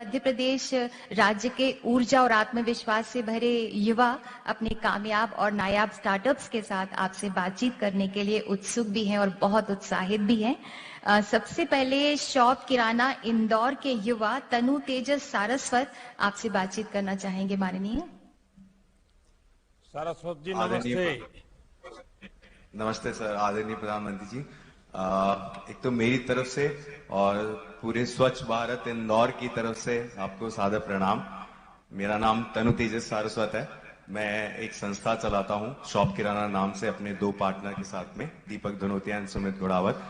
मध्य प्रदेश राज्य के ऊर्जा और आत्मविश्वास से भरे युवा अपने कामयाब और नायाब स्टार्टअप्स के साथ आपसे बातचीत करने के लिए उत्सुक भी हैं और बहुत उत्साहित भी हैं। सबसे पहले शॉप किराना इंदौर के युवा तनु तेजस सारस्वत आपसे बातचीत करना चाहेंगे। माननीय सारस्वत जी नमस्ते। नमस्ते सर, आदरणीय प्रधानमंत्री जी। एक तो मेरी तरफ से और पूरे स्वच्छ भारत इंदौर की तरफ से आपको सादर प्रणाम। मेरा नाम तनु तेजस सारस्वत है। मैं एक संस्था चलाता हूं शॉप किराना नाम से, अपने 2 पार्टनर के साथ में, दीपक धनोतिया और सुमित गुड़ावत।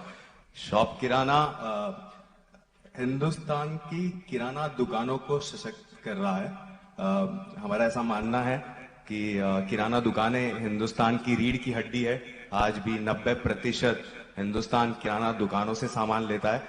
शॉप किराना हिंदुस्तान की किराना दुकानों को सशक्त कर रहा है। हमारा ऐसा मानना है कि किराना दुकानें हिंदुस्तान की रीढ़ की हड्डी है। आज भी 90% हिंदुस्तान किराना दुकानों से सामान लेता है,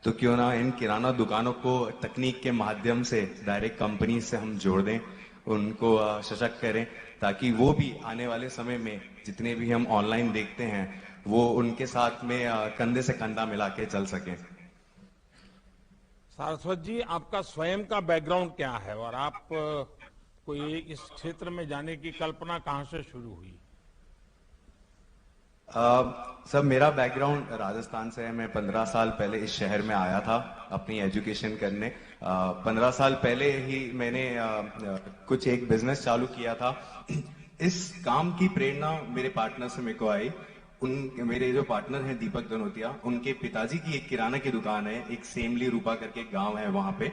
तो क्यों ना इन किराना दुकानों को तकनीक के माध्यम से डायरेक्ट कंपनी से हम जोड़ दें, उनको सशक्त करें, ताकि वो भी आने वाले समय में जितने भी हम ऑनलाइन देखते हैं वो उनके साथ में कंधे से कंधा मिला के चल सकें। सारस्वत जी, आपका स्वयं का बैकग्राउंड क्या है और आप कोई इस क्षेत्र में जाने की कल्पना कहां से शुरू हुई? सर, मेरा बैकग्राउंड राजस्थान से है। मैं 15 साल पहले इस शहर में आया था अपनी एजुकेशन करने। 15 साल पहले ही मैंने कुछ एक बिजनेस चालू किया था। इस काम की प्रेरणा मेरे पार्टनर से मेरे को आई। मेरे जो पार्टनर हैं दीपक धनोतिया, उनके पिताजी की एक किराना की दुकान है, एक सेमली रूपा करके एक गांव है वहां पे।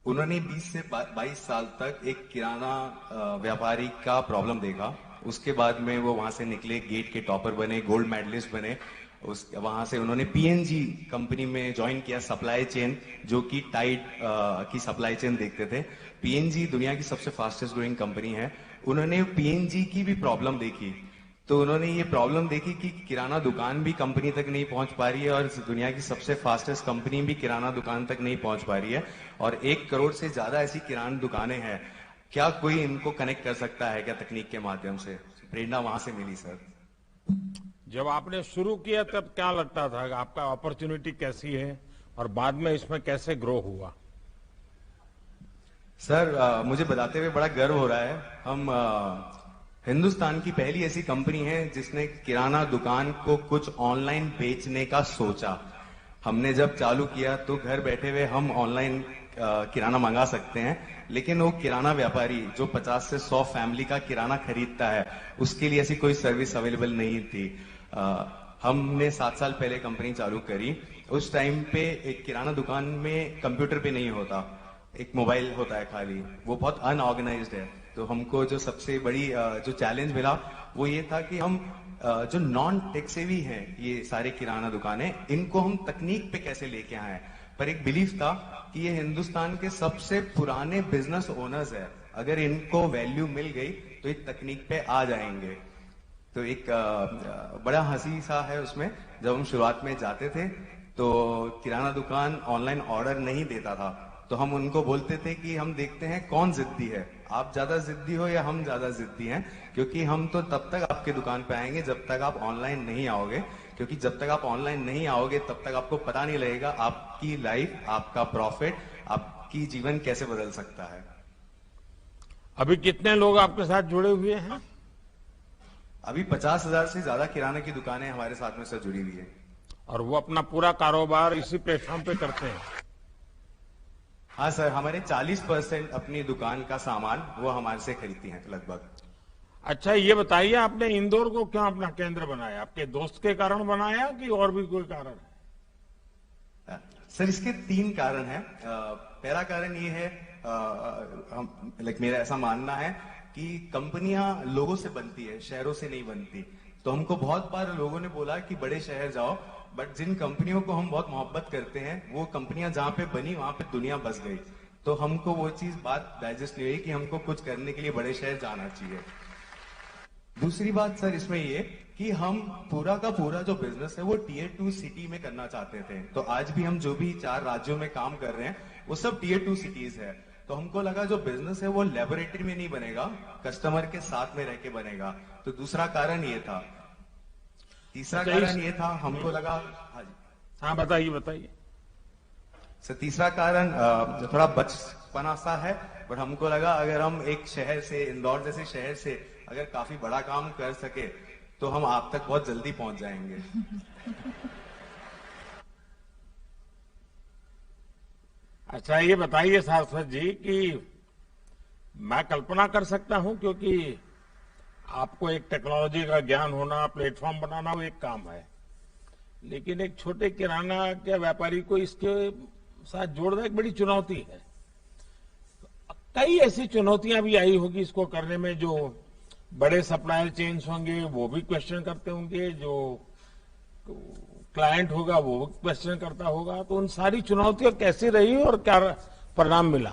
उन्होंने 20 से 22 साल तक एक किराना व्यापारी का प्रॉब्लम देखा। उसके बाद में वो वहां से निकले, गेट के टॉपर बने, गोल्ड मेडलिस्ट बने। वहां से उन्होंने पीएनजी कंपनी में ज्वाइन किया, सप्लाई चेन, जो कि टाइड की सप्लाई चेन देखते थे। पीएनजी दुनिया की सबसे फास्टेस्ट ग्रोइंग कंपनी है। उन्होंने पीएनजी की भी प्रॉब्लम देखी, तो उन्होंने ये प्रॉब्लम देखी कि किराना दुकान भी कंपनी तक नहीं पहुंच पा रही है और दुनिया की सबसे फास्टेस्ट कंपनी भी किराना दुकान तक नहीं पहुंच पा रही है, और 1 करोड़ से ज्यादा ऐसी किराना दुकानें हैं। क्या कोई इनको कनेक्ट कर सकता है क्या तकनीक के माध्यम से? प्रेरणा वहां से मिली सर। जब आपने शुरू किया तब क्या लगता था कि आपका अपॉर्चुनिटी कैसी है और बाद में इसमें कैसे ग्रो हुआ? सर, मुझे बताते हुए बड़ा गर्व हो रहा है। हम हिंदुस्तान की पहली ऐसी कंपनी है जिसने किराना दुकान को कुछ ऑनलाइन बेचने का सोचा। हमने जब चालू किया तो घर बैठे हुए हम ऑनलाइन किराना मंगा सकते हैं, लेकिन वो किराना व्यापारी जो 50 से 100 फैमिली का किराना खरीदता है, उसके लिए ऐसी कोई सर्विस अवेलेबल नहीं थी। हमने 7 साल पहले कंपनी चालू करी। उस टाइम पे एक किराना दुकान में कंप्यूटर पे नहीं होता, एक मोबाइल होता है खाली, वो बहुत अनऑर्गेनाइज्ड है। तो हमको जो सबसे बड़ी जो चैलेंज मिला वो ये था कि हम जो नॉन टेक सेवी हैं, ये सारे किराना दुकानें, इनको हम तकनीक पे कैसे लेके आए। पर एक बिलीफ था कि ये हिंदुस्तान के सबसे पुराने बिजनेस ओनर्स है, अगर इनको वैल्यू मिल गई तो ये तकनीक पे आ जाएंगे। तो एक बड़ा हंसी सा है उसमें, जब हम शुरुआत में जाते थे तो किराना दुकान ऑनलाइन ऑर्डर नहीं देता था, तो हम उनको बोलते थे कि हम देखते हैं कौन जिद्दी है, आप ज्यादा जिद्दी हो या हम ज्यादा जिद्दी हैं, क्योंकि हम तो तब तक आपके दुकान पे आएंगे जब तक आप ऑनलाइन नहीं आओगे, क्योंकि जब तक आप ऑनलाइन नहीं आओगे तब तक आपको पता नहीं लगेगा आपकी लाइफ, आपका प्रॉफिट, आपकी जीवन कैसे बदल सकता है। अभी कितने लोग आपके साथ जुड़े हुए हैं? अभी 50,000 से ज्यादा किराने की दुकानें हमारे साथ में सर जुड़ी हुई है। और वो अपना पूरा कारोबार इसी प्लेटफॉर्म पे करते हैं? हाँ सर, हमारे 40% अपनी दुकान का सामान वो हमारे से खरीदती हैं लगभग। अच्छा, ये बताइए, आपने इंदौर को क्यों अपना केंद्र बनाया? आपके दोस्त के कारण बनाया कि और भी कोई कारण है? सर, इसके 3 कारण हैं। पहला कारण ये है, मेरा ऐसा मानना है कि कंपनियां लोगों से बनती है, शहरों से नहीं बनती। तो हमको बहुत बार लोगों ने बोला कि बड़े शहर जाओ, बट जिन कंपनियों को हम बहुत मोहब्बत करते हैं वो कंपनियां जहां पे बनी वहां पे दुनिया बस गई। तो हमको वो चीज बात डाइजेस्ट नहीं हुई कि हमको कुछ करने के लिए बड़े शहर जाना चाहिए। दूसरी बात सर इसमें ये कि हम पूरा का पूरा जो बिजनेस है वो Tier 2 सिटी में करना चाहते थे। तो आज भी हम जो भी 4 राज्यों में काम कर रहे हैं वो सब Tier 2 सिटीज है। तो हमको लगा जो बिजनेस है वो लेबोरेटरी में नहीं बनेगा, कस्टमर के साथ में रह के बनेगा। तो दूसरा कारण ये था। तीसरा कारण ये था, हमको लगा। हाँ जी, हाँ बताइए बताइए। सर तीसरा कारण थोड़ा बचपना सा है, बट हमको लगा अगर हम एक शहर से, इंदौर जैसे शहर से अगर काफी बड़ा काम कर सके तो हम आप तक बहुत जल्दी पहुंच जाएंगे। अच्छा ये बताइए सारस्वत जी कि मैं कल्पना कर सकता हूं, क्योंकि आपको एक टेक्नोलॉजी का ज्ञान होना, प्लेटफॉर्म बनाना वो एक काम है, लेकिन एक छोटे किराना के व्यापारी को इसके साथ जोड़ना एक बड़ी चुनौती है। कई ऐसी चुनौतियां भी आई होगी इसको करने में, जो बड़े सप्लायर चेन्स होंगे वो भी क्वेश्चन करते होंगे, जो क्लाइंट होगा वो भी क्वेश्चन करता होगा, तो उन सारी चुनौतियां कैसी रही और क्या परिणाम मिला?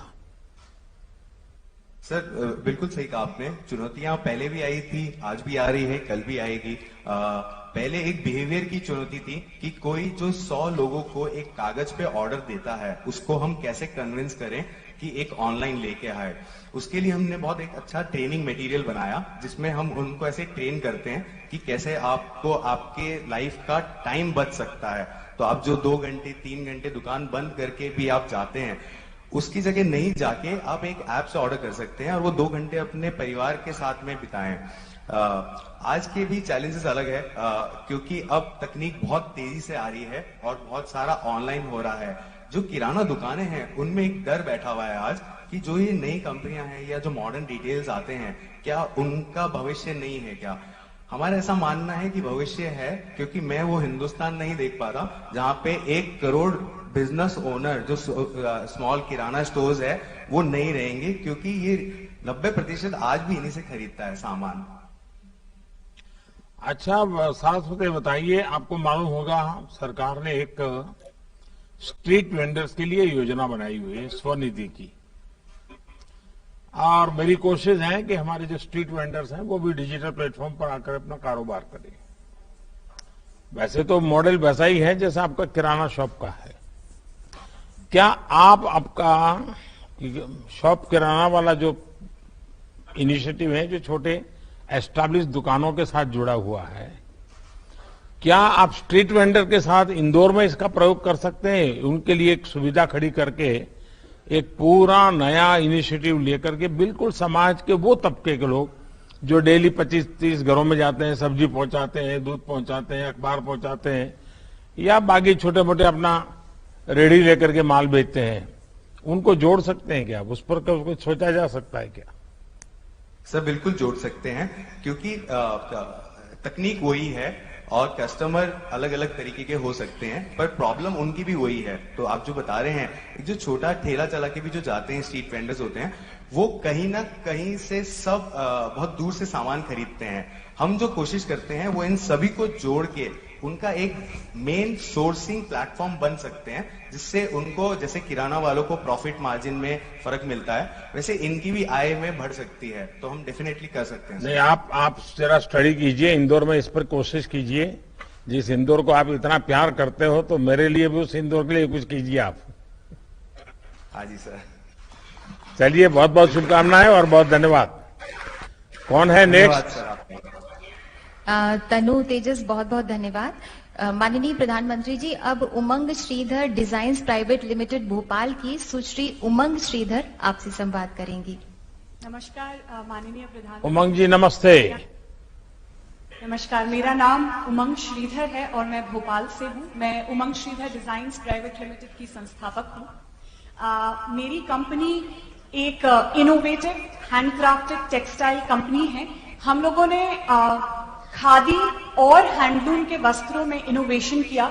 सर बिल्कुल सही कहा आपने, चुनौतियां पहले भी आई थी, आज भी आ रही है, कल भी आएगी। पहले एक बिहेवियर की चुनौती थी कि कोई जो 100 लोगों को एक कागज पे ऑर्डर देता है उसको हम कैसे कन्विंस करें कि एक ऑनलाइन लेके आए। उसके लिए हमने बहुत एक अच्छा ट्रेनिंग मटेरियल बनाया जिसमें हम उनको ऐसे ट्रेन करते हैं कि कैसे आपको आपके लाइफ का टाइम बच सकता है। तो आप जो 2 घंटे 3 घंटे दुकान बंद करके भी आप जाते हैं, उसकी जगह नहीं जाके आप एक ऐप से ऑर्डर कर सकते हैं और वो 2 घंटे अपने परिवार के साथ में बिताएं। आज के भी चैलेंजेस अलग है, क्योंकि अब तकनीक बहुत तेजी से आ रही है और बहुत सारा ऑनलाइन हो रहा है। जो किराना दुकानें हैं उनमें एक डर बैठा हुआ है आज कि जो ये नई कंपनियां हैं या जो मॉडर्न डिटेल्स आते हैं, क्या उनका भविष्य नहीं है क्या? हमारा ऐसा मानना है कि भविष्य है, क्योंकि मैं वो हिंदुस्तान नहीं देख पा रहा जहां पे 1 करोड़ बिजनेस ओनर जो स्मॉल किराना स्टोर्स है वो नहीं रहेंगे, क्योंकि ये 90% आज भी इन्हीं से खरीदता है सामान। अच्छा सारस्वती बताइए, आपको मालूम होगा सरकार ने एक स्ट्रीट वेंडर्स के लिए योजना बनाई हुई है स्वनिधि की, और मेरी कोशिश है कि हमारे जो स्ट्रीट वेंडर्स हैं वो भी डिजिटल प्लेटफॉर्म पर आकर अपना कारोबार करें। वैसे तो मॉडल वैसा ही है जैसा आपका किराना शॉप का है। क्या आप आपका शॉप किराना वाला जो इनिशिएटिव है, जो छोटे एस्टैब्लिश दुकानों के साथ जुड़ा हुआ है, क्या आप स्ट्रीट वेंडर के साथ इंदौर में इसका प्रयोग कर सकते हैं? उनके लिए एक सुविधा खड़ी करके एक पूरा नया इनिशिएटिव लेकर के बिल्कुल समाज के वो तबके के लोग जो डेली 25-30 घरों में जाते हैं, सब्जी पहुंचाते हैं, दूध पहुंचाते हैं, अखबार पहुंचाते हैं, या बाकी छोटे मोटे अपना रेडी लेकर के माल बेचते हैं, उनको जोड़ सकते हैं क्या? उस पर कुछ सोचा जा सकता है क्या? सर बिल्कुल जोड़ सकते हैं, क्योंकि तकनीक वही है और कस्टमर अलग अलग तरीके के हो सकते हैं, पर प्रॉब्लम उनकी भी वही है। तो आप जो बता रहे हैं, जो छोटा ठेला चला के भी जो जाते हैं स्ट्रीट वेंडर्स होते हैं, वो कहीं ना कहीं से सब बहुत दूर से सामान खरीदते हैं। हम जो कोशिश करते हैं वो इन सभी को जोड़ के उनका एक मेन सोर्सिंग प्लेटफॉर्म बन सकते हैं, जिससे उनको जैसे किराना वालों को प्रॉफिट मार्जिन में फर्क मिलता है, वैसे इनकी भी आय में बढ़ सकती है। तो हम डेफिनेटली कर सकते हैं। नहीं, आप जरा स्टडी कीजिए, इंदौर में इस पर कोशिश कीजिए। जिस इंदौर को आप इतना प्यार करते हो, तो मेरे लिए भी उस इंदौर के लिए कुछ कीजिए आप। हाँ जी सर। चलिए, बहुत बहुत शुभकामनाएं और बहुत धन्यवाद। कौन है नेक्स्ट? तनु तेजस, बहुत बहुत धन्यवाद। माननीय प्रधानमंत्री जी, अब Umang Shridhar designs private limited Bhopal की सुश्री उमंग श्रीधर आपसे संवाद करेंगी। नमस्कार माननीय प्रधानमंत्री। उमंग जी नमस्ते। नमस्कार, मेरा नाम उमंग श्रीधर है और मैं भोपाल से हूँ। मैं उमंग श्रीधर डिजाइन्स प्राइवेट लिमिटेड की संस्थापक हूँ। मेरी कंपनी एक इनोवेटिव हैंडक्राफ्टेड टेक्सटाइल कंपनी है। हम लोगों ने खादी और हैंडलूम के वस्त्रों में इनोवेशन किया।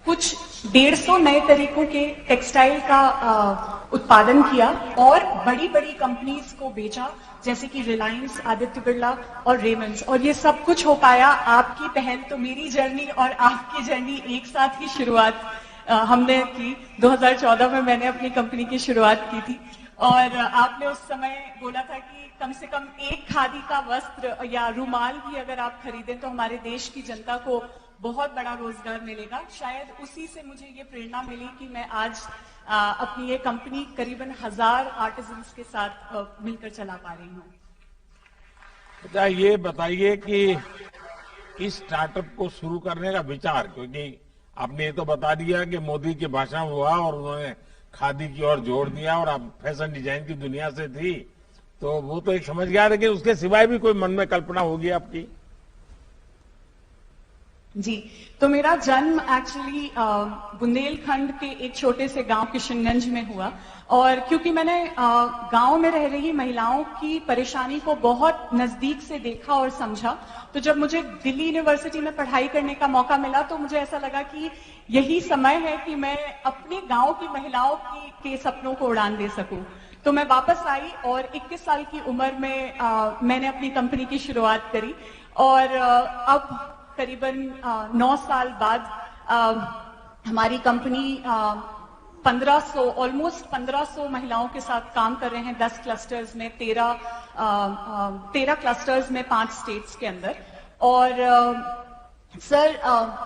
कुछ 150 नए तरीकों के टेक्सटाइल का उत्पादन किया और बड़ी बड़ी कंपनीज को बेचा, जैसे कि रिलायंस, आदित्य बिरला और रेमंड्स। और ये सब कुछ हो पाया आपकी पहल। तो मेरी जर्नी और आपकी जर्नी एक साथ ही शुरुआत हमने की। 2014 में मैंने अपनी कंपनी की शुरुआत की थी और आपने उस समय बोला था कि कम से कम एक खादी का वस्त्र या रुमाल भी अगर आप खरीदें तो हमारे देश की जनता को बहुत बड़ा रोजगार मिलेगा। शायद उसी से मुझे ये प्रेरणा मिली कि मैं आज अपनी ये कंपनी करीबन 1000 आर्टिजन्स के साथ मिलकर चला पा रही हूँ। अच्छा, ये बताइए कि इस स्टार्टअप को शुरू करने का विचार, क्योंकि आपने ये तो बता दिया कि मोदी के भाषण हुआ और उन्होंने खादी की ओर जोड़ दिया और आप फैशन डिजाइन की दुनिया से थी, तो वो तो एक समझ गया, लेकिन उसके सिवाय भी कोई मन में कल्पना होगी आपकी? जी, तो मेरा जन्म एक्चुअली बुंदेलखंड के एक छोटे से गांव किशनगंज में हुआ, और क्योंकि मैंने गांव में रह रही महिलाओं की परेशानी को बहुत नजदीक से देखा और समझा, तो जब मुझे दिल्ली यूनिवर्सिटी में पढ़ाई करने का मौका मिला तो मुझे ऐसा लगा कि यही समय है कि मैं अपने गांव की महिलाओं के सपनों को उड़ान दे सकूं। तो मैं वापस आई और 21 साल की उम्र में मैंने अपनी कंपनी की शुरुआत करी, और अब करीबन 9 साल बाद हमारी कंपनी 1500 ऑलमोस्ट 1500 महिलाओं के साथ काम कर रहे हैं 10 क्लस्टर्स में, 13 क्लस्टर्स में 5 स्टेट्स के अंदर। और सर,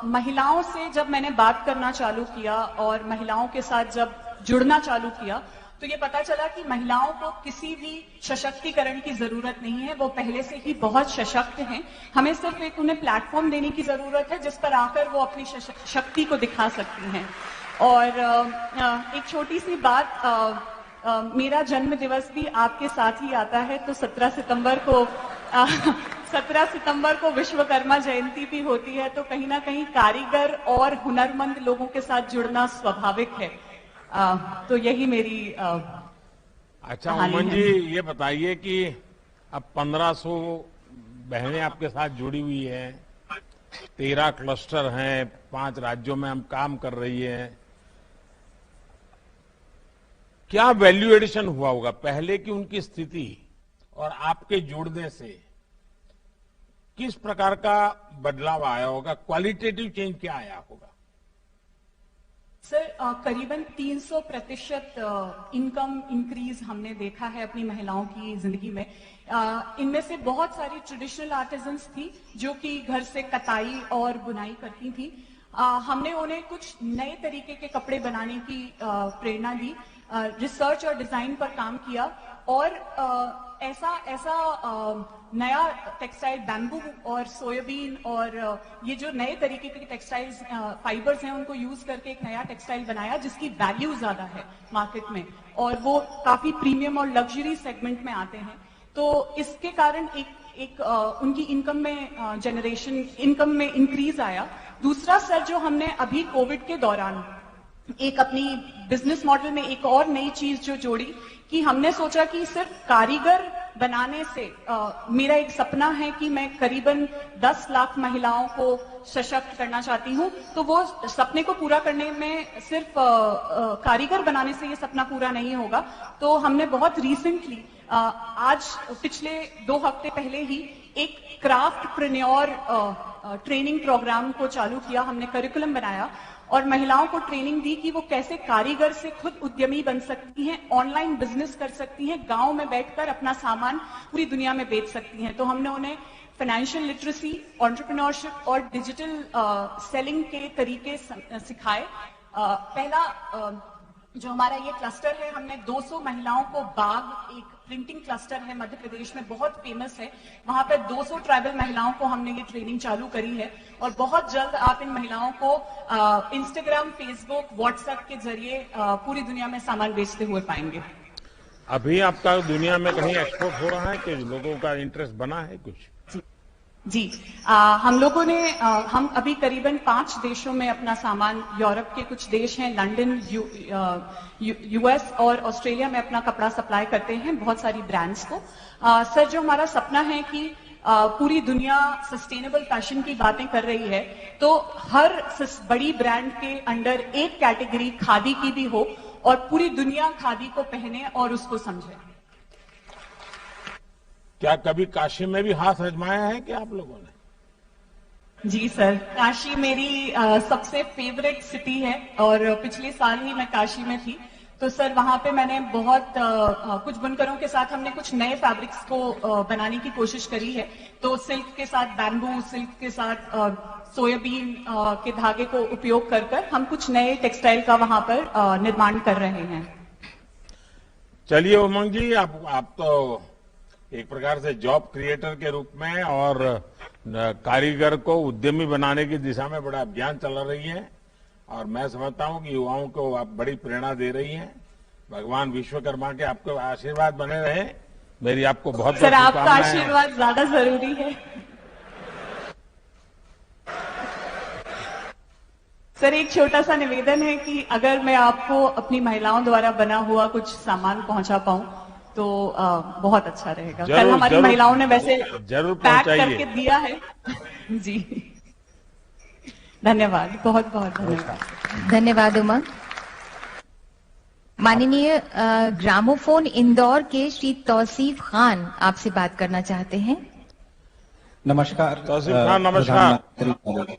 महिलाओं से जब मैंने बात करना चालू किया और महिलाओं के साथ जब जुड़ना चालू किया, तो ये पता चला कि महिलाओं को किसी भी सशक्तिकरण की जरूरत नहीं है, वो पहले से ही बहुत सशक्त हैं। हमें सिर्फ एक उन्हें प्लेटफॉर्म देने की जरूरत है जिस पर आकर वो अपनी शक्ति को दिखा सकती हैं। और एक छोटी सी बात, मेरा जन्म दिवस भी आपके साथ ही आता है, तो 17 सितंबर को विश्वकर्मा जयंती भी होती है, तो कहीं ना कहीं कारीगर और हुनरमंद लोगों के साथ जुड़ना स्वाभाविक है। तो यही मेरी अच्छा उमंग जी, ये बताइए कि अब 1500 बहनें आपके साथ जुड़ी हुई हैं, 13 क्लस्टर हैं, 5 राज्यों में हम काम कर रही हैं, क्या वैल्यू एडिशन हुआ होगा पहले की उनकी स्थिति और आपके जुड़ने से? किस प्रकार का बदलाव आया होगा? क्वालिटेटिव चेंज क्या आया होगा? सर, करीबन 300% इनकम इंक्रीज हमने देखा है अपनी महिलाओं की जिंदगी में। इनमें से बहुत सारी ट्रेडिशनल आर्टिजन्स थी जो कि घर से कताई और बुनाई करती थी। हमने उन्हें कुछ नए तरीके के कपड़े बनाने की प्रेरणा दी, रिसर्च और डिजाइन पर काम किया, और ऐसा नया टेक्सटाइल बैम्बू और सोयाबीन और ये जो नए तरीके के टेक्सटाइल्स फाइबर्स हैं उनको यूज करके एक नया टेक्सटाइल बनाया जिसकी वैल्यू ज्यादा है मार्केट में, और वो काफी प्रीमियम और लग्जरी सेगमेंट में आते हैं। तो इसके कारण एक उनकी इनकम में इंक्रीज आया। दूसरा सर, जो हमने अभी कोविड के दौरान एक अपनी बिजनेस मॉडल में एक और नई चीज जो जोड़ी, कि हमने सोचा कि सिर्फ कारीगर बनाने से मेरा एक सपना है कि मैं करीबन 10 लाख महिलाओं को सशक्त करना चाहती हूं, तो वो सपने को पूरा करने में सिर्फ कारीगर बनाने से ये सपना पूरा नहीं होगा। तो हमने बहुत रिसेंटली आज पिछले 2 हफ्ते पहले ही एक क्राफ्ट प्रेन्योर ट्रेनिंग प्रोग्राम को चालू किया। हमने करिकुलम बनाया और महिलाओं को ट्रेनिंग दी कि वो कैसे कारीगर से खुद उद्यमी बन सकती हैं, ऑनलाइन बिजनेस कर सकती हैं, गांव में बैठकर अपना सामान पूरी दुनिया में बेच सकती हैं। तो हमने उन्हें फाइनेंशियल लिटरेसी, एंटरप्रेन्योरशिप और डिजिटल सेलिंग के तरीके सिखाए। पहला जो हमारा ये क्लस्टर है, हमने 200 महिलाओं को बाग, एक प्रिंटिंग क्लस्टर है मध्य प्रदेश में, बहुत फेमस है, वहां पे 200 ट्राइबल महिलाओं को हमने ये ट्रेनिंग चालू करी है। और बहुत जल्द आप इन महिलाओं को इंस्टाग्राम, फेसबुक, व्हाट्सएप के जरिए पूरी दुनिया में सामान बेचते हुए पाएंगे। अभी आपका दुनिया में कहीं एक्सपोर्ट हो रहा है कि लोगों का इंटरेस्ट बना है कुछ? जी, हम लोगों ने हम अभी करीबन 5 देशों में अपना सामान, यूरोप के कुछ देश हैं, लंदन, यूएस और ऑस्ट्रेलिया में अपना कपड़ा सप्लाई करते हैं बहुत सारी ब्रांड्स को। सर, जो हमारा सपना है कि पूरी दुनिया सस्टेनेबल फैशन की बातें कर रही है, तो हर बड़ी ब्रांड के अंडर एक कैटेगरी खादी की भी हो और पूरी दुनिया खादी को पहने और उसको समझे। क्या कभी काशी में भी हाथ आजमाया है कि आप लोगों ने? जी सर, काशी मेरी सबसे फेवरेट सिटी है और पिछले साल ही मैं काशी में थी। तो सर, वहां पे मैंने बहुत कुछ बुनकरों के साथ हमने कुछ नए फैब्रिक्स को बनाने की कोशिश करी है। तो सिल्क के साथ बैम्बू, सिल्क के साथ सोयाबीन के धागे को उपयोग कर हम कुछ नए टेक्सटाइल का वहां पर निर्माण कर रहे हैं। चलिए उमंग जी, आप तो एक प्रकार से जॉब क्रिएटर के रूप में और कारीगर को उद्यमी बनाने की दिशा में बड़ा अभियान चला रही है। और मैं समझता हूं कि युवाओं को आप बड़ी प्रेरणा दे रही हैं। भगवान विश्वकर्मा के आपको आशीर्वाद बने रहे। मेरी आपको बहुत सर आपका शुभकामनाएं। आशीर्वाद ज्यादा जरूरी है। सर एक छोटा सा निवेदन है कि अगर मैं आपको अपनी महिलाओं द्वारा बना हुआ कुछ सामान पहुंचा पाऊं तो बहुत अच्छा रहेगा। कल हमारी महिलाओं ने वैसे जरूर पैक पहुंचाइए। करके दिया है। जी धन्यवाद, बहुत बहुत धन्यवाद। धन्यवाद उमंग। माननीय ग्रामोफोन इंदौर के श्री तौसीफ खान आपसे बात करना चाहते हैं। नमस्कार तौसीफ खान, नमस्कार।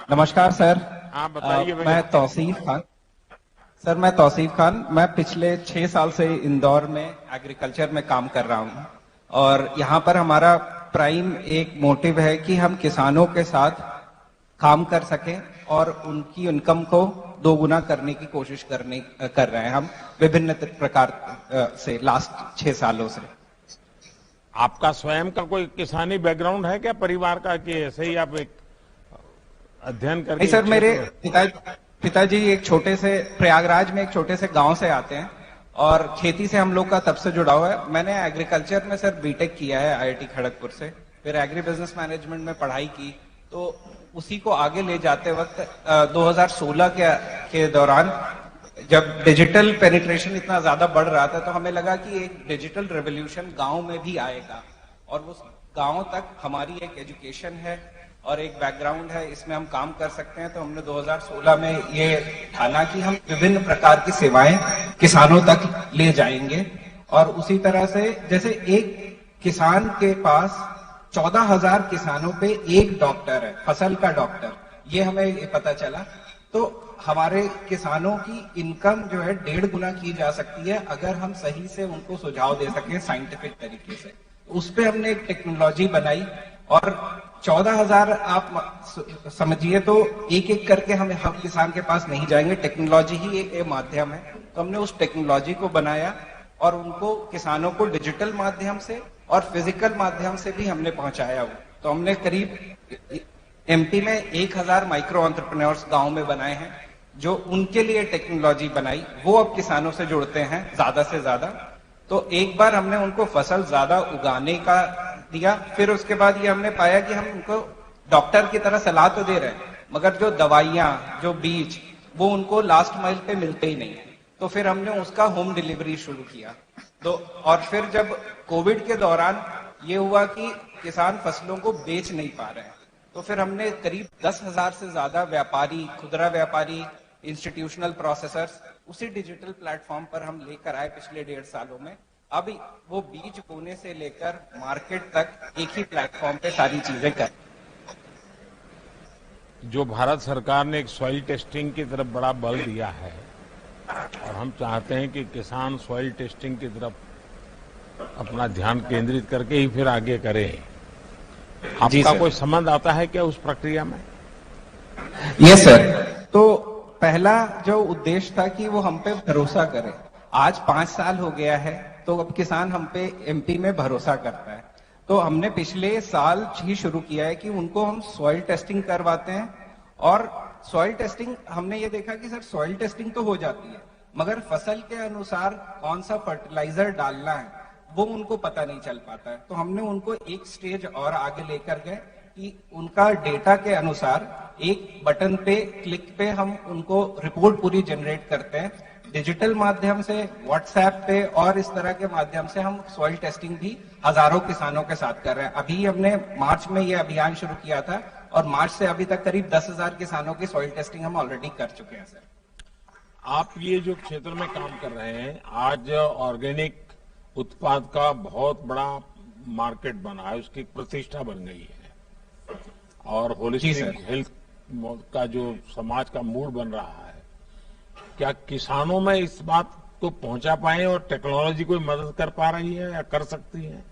नमस्कार सर। हाँ बताइए भैया। मैं तौसीफ खान। सर मैं तौसीफ खान, मैं पिछले 6 साल से इंदौर में एग्रीकल्चर में काम कर रहा हूँ और यहाँ पर हमारा प्राइम एक मोटिव है कि हम किसानों के साथ काम कर सकें और उनकी इनकम को 2 गुना करने की कोशिश कर रहे हैं हम विभिन्न प्रकार से लास्ट 6 सालों से। आपका स्वयं का कोई किसानी बैकग्राउंड है क्या परिवार का, कि ऐसे ही आप एक अध्ययन करके? नहीं सर, मेरे पिताजी एक छोटे से प्रयागराज में एक छोटे से गांव से आते हैं और खेती से हम लोग का तब से जुड़ा हुआ है। मैंने एग्रीकल्चर में सर बीटेक किया है IIT खड़गपुर से, फिर एग्री बिजनेस मैनेजमेंट में पढ़ाई की, तो उसी को आगे ले जाते वक्त 2016 के दौरान जब डिजिटल पेनिट्रेशन इतना ज्यादा बढ़ रहा था तो हमें लगा कि एक डिजिटल रेवोल्यूशन गांव में भी आएगा और उस गांव तक हमारी एक एजुकेशन है और एक बैकग्राउंड है, इसमें हम काम कर सकते हैं। तो हमने 2016 में ये ठाना कि हम विभिन्न प्रकार की सेवाएं किसानों तक ले जाएंगे और उसी तरह से जैसे एक किसान के पास 14,000 किसानों पे एक डॉक्टर है, फसल का डॉक्टर, ये हमें पता चला। तो हमारे किसानों की इनकम जो है 1.5 गुना की जा सकती है अगर हम सही से उनको सुझाव दे सकें साइंटिफिक तरीके से। उस पे हमने एक टेक्नोलॉजी बनाई और 14,000 आप समझिए तो एक एक करके हम किसान के पास नहीं जाएंगे, टेक्नोलॉजी ही एक माध्यम है। तो हमने उस टेक्नोलॉजी को बनाया और उनको किसानों को डिजिटल माध्यम से और फिजिकल माध्यम से भी हमने पहुंचाया। तो हमने करीब MP में 1,000 माइक्रो एंटरप्रेन्योर्स गांव में बनाए हैं जो उनके लिए टेक्नोलॉजी बनाई, वो अब किसानों से जुड़ते हैं ज्यादा से ज्यादा। तो एक बार हमने उनको फसल ज्यादा उगाने का दिया, फिर उसके बाद ये हमने पाया कि हम उनको डॉक्टर की तरह सलाह तो दे रहे हैं मगर जो दवाइयां, जो बीज, वो उनको लास्ट माइल पे मिलते ही नहीं। तो फिर हमने उसका होम डिलीवरी शुरू किया। तो और फिर जब कोविड के दौरान ये हुआ कि किसान फसलों को बेच नहीं पा रहे हैं, तो फिर हमने करीब 10,000 से ज्यादा व्यापारी, खुदरा व्यापारी, इंस्टीट्यूशनल प्रोसेसर्स उसी डिजिटल प्लेटफॉर्म पर हम लेकर आए पिछले 1.5 सालों में। अब वो बीज बोने से लेकर मार्केट तक एक ही प्लेटफॉर्म पे सारी चीजें कर। जो भारत सरकार ने एक सॉइल टेस्टिंग की तरफ बड़ा बल दिया है और हम चाहते हैं कि किसान सॉइल टेस्टिंग की तरफ अपना ध्यान केंद्रित करके ही फिर आगे करें। आपका कोई संबंध आता है क्या उस प्रक्रिया में? Yes sir. तो पहला जो उद्देश्य था कि वो हम पे भरोसा करे। आज 5 साल हो गया है तो अब किसान हम पे MP में भरोसा करता है। तो हमने पिछले साल ही शुरू किया है कि उनको हम सॉइल टेस्टिंग करवाते हैं और सॉइल टेस्टिंग हमने ये देखा कि सर सॉइल टेस्टिंग तो हो जाती है मगर फसल के अनुसार कौन सा फर्टिलाइजर डालना है वो उनको पता नहीं चल पाता है। तो हमने उनको एक स्टेज और आगे लेकर गए कि उनका डेटा के अनुसार एक बटन पे क्लिक पे हम उनको रिपोर्ट पूरी जनरेट करते हैं डिजिटल माध्यम से, व्हाट्सएप पे और इस तरह के माध्यम से हम सॉइल टेस्टिंग भी हजारों किसानों के साथ कर रहे हैं। अभी हमने मार्च में ये अभियान शुरू किया था और मार्च से अभी तक करीब 10,000 किसानों की सॉइल टेस्टिंग हम ऑलरेडी कर चुके हैं सर। आप ये जो क्षेत्र में काम कर रहे हैं, आज ऑर्गेनिक उत्पाद का बहुत बड़ा मार्केट बना है, उसकी प्रतिष्ठा बन गई है और होलिस्टिक हेल्थ का जो समाज का मूड बन रहा है, क्या किसानों में इस बात को पहुंचा पाए और टेक्नोलॉजी कोई मदद कर पा रही है या कर सकती है?